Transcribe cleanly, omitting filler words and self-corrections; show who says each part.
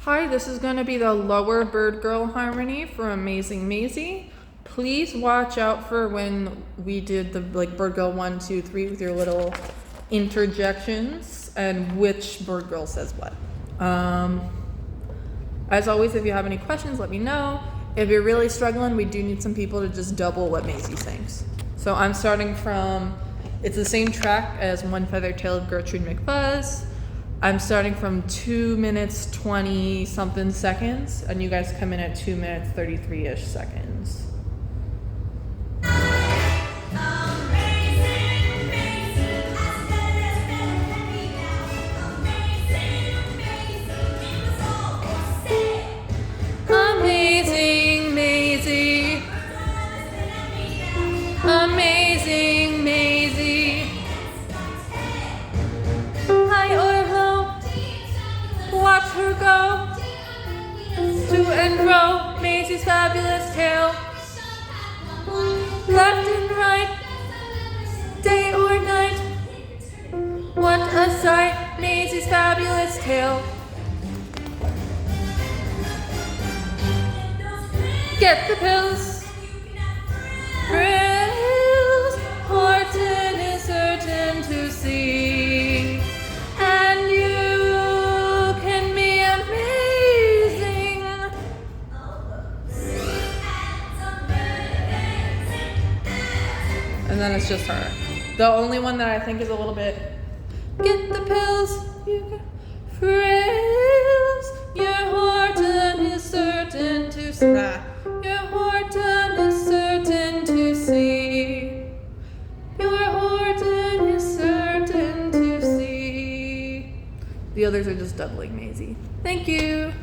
Speaker 1: Hi, this is going to be the lower bird girl harmony for Amayzing Mayzie. Please watch out for when we did the bird girl 1, 2, 3 with your little interjections and which bird girl says what. As always, if you have any questions, let me know. If you're really struggling, we do need some people to just double what Mayzie sings. So I'm starting from, it's the same track as One Feather-Tailed Gertrude McFuzz. I'm starting from 2 minutes 20 something seconds, and you guys come in at 2 minutes 33-ish seconds. Amayzing Mayzie, Amayzing Mayzie. High or low, watch her go to and fro. Mayzie's fabulous tale, left and right, day or night. What a sight! Mayzie's fabulous tale. Get the pills. Thrills. Horton is certain to see, and you can be amazing. And then it's just her. The only one that I think is a little bit. Get the pills. You can. Frills. Your Horton is certain to see. Your Horton is certain to see. Your Horton is certain to see. The others are just doubling Mayzie. Thank you.